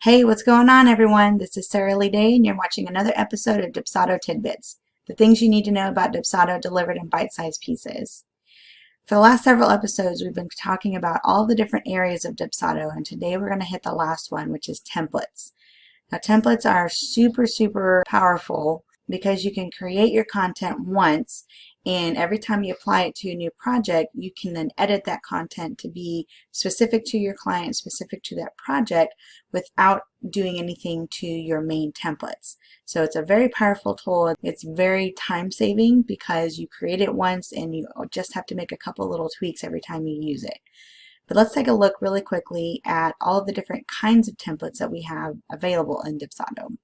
Hey, what's going on, everyone? This is Sarah Lee Day, and you're watching another episode of Dubsado Tidbits, the things you need to know about Dubsado delivered in bite-sized pieces. For the last several episodes, we've been talking about all the different areas of Dubsado, and today we're going to hit the last one, which is templates. Now, templates are super powerful because you can create your content once, and every time you apply it to a new project, you can then edit that content to be specific to your client, specific to that project, without doing anything to your main templates. So it's a very powerful tool. It's very time saving because you create it once and you just have to make a couple little tweaks every time you use it. But let's take a look really quickly at all of the different kinds of templates that we have available in Dubsado.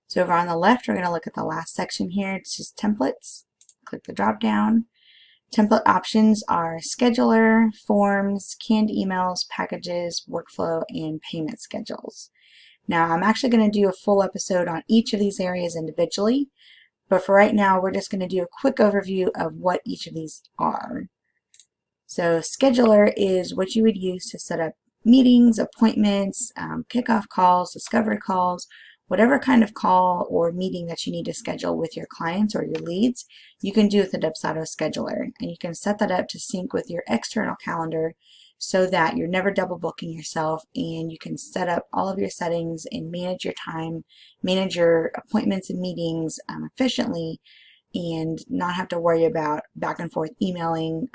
So over on the left, we're going to look at the last section here. It's just templates. Click the drop down. Template options are scheduler, forms, canned emails, packages, workflow, and payment schedules. Now, I'm actually going to do a full episode on each of these areas individually, but for right now, we're just going to do a quick overview of what each of these are. So scheduler is what you would use to set up meetings, appointments, kickoff calls, discovery calls, whatever kind of call or meeting that you need to schedule with your clients or your leads, you can do with the Dubsado scheduler. And you can set that up to sync with your external calendar so that you're never double booking yourself, and you can set up all of your settings and manage your time, manage your appointments and meetings efficiently, and not have to worry about back and forth emailing.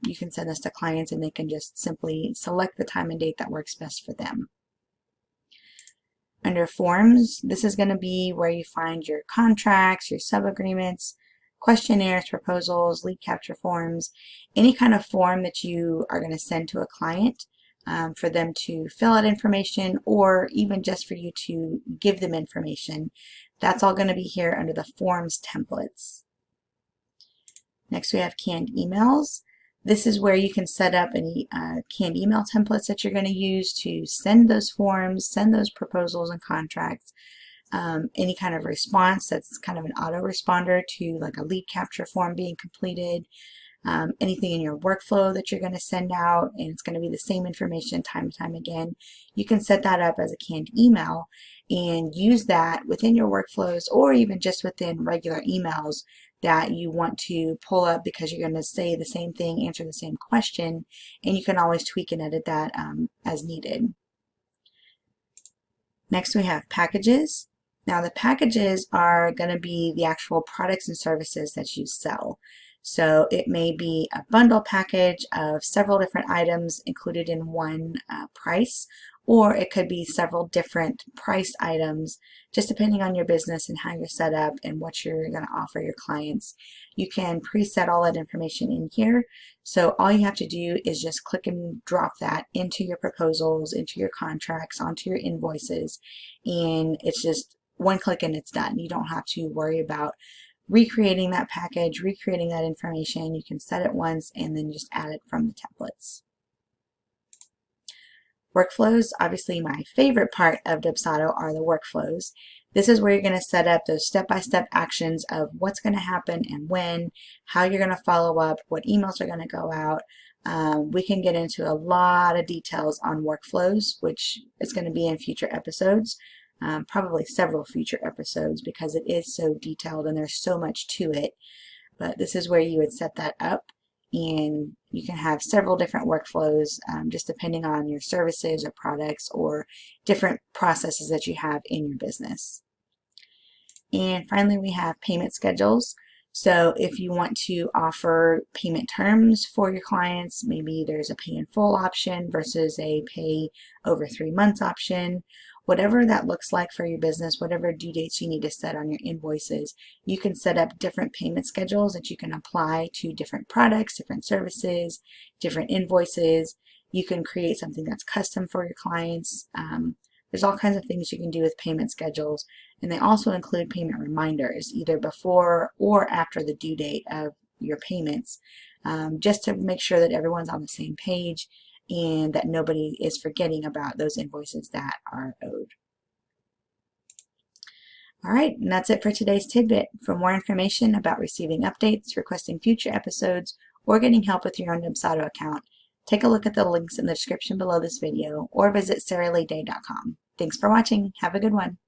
You can send this to clients and they can just simply select the time and date that works best for them. Under forms, this is going to be where you find your contracts, your sub-agreements, questionnaires, proposals, lead capture forms, any kind of form that you are going to send to a client for them to fill out information, or even just for you to give them information. That's all going to be here under the forms templates. Next, we have canned emails. This is where you can set up any canned email templates that you're going to use to send those forms, send those proposals and contracts, any kind of response that's kind of an autoresponder to like a lead capture form being completed, anything in your workflow that you're going to send out, and it's going to be the same information time and time again. You can set that up as a canned email and use that within your workflows, or even just within regular emails that you want to pull up because you're going to say the same thing, answer the same question, and you can always tweak and edit that as needed. Next, we have packages. Now, the packages are going to be the actual products and services that you sell. So it may be a bundle package of several different items included in one price, or it could be several different priced items, just depending on your business and how you're set up and what you're going to offer your clients. You can preset all that information in here. So all you have to do is just click and drop that into your proposals, into your contracts, onto your invoices, and it's just one click and it's done. You don't have to worry about recreating that package, recreating that information. You can set it once and then just add it from the templates. Workflows, obviously my favorite part of Dubsado are the workflows. This is where you're going to set up those step-by-step actions of what's going to happen and when, how you're going to follow up, what emails are going to go out. We can get into a lot of details on workflows, which is going to be in future episodes. Probably several future episodes because it is so detailed and there's so much to it. But this is where you would set that up, and you can have several different workflows just depending on your services or products or different processes that you have in your business. And finally, we have payment schedules. So if you want to offer payment terms for your clients, maybe there's a pay in full option versus a pay over 3 months option. Whatever that looks like for your business, whatever due dates you need to set on your invoices, you can set up different payment schedules that you can apply to different products, different services, different invoices. You can create something that's custom for your clients. There's all kinds of things you can do with payment schedules, and they also include payment reminders either before or after the due date of your payments, just to make sure that everyone's on the same page and that nobody is forgetting about those invoices that are owed. All right, and that's it for today's tidbit. For more information about receiving updates, requesting future episodes, or getting help with your own Dubsado account, Take a look at the links in the description below this video or visit sarahleeday.com. Thanks for watching. Have a good one.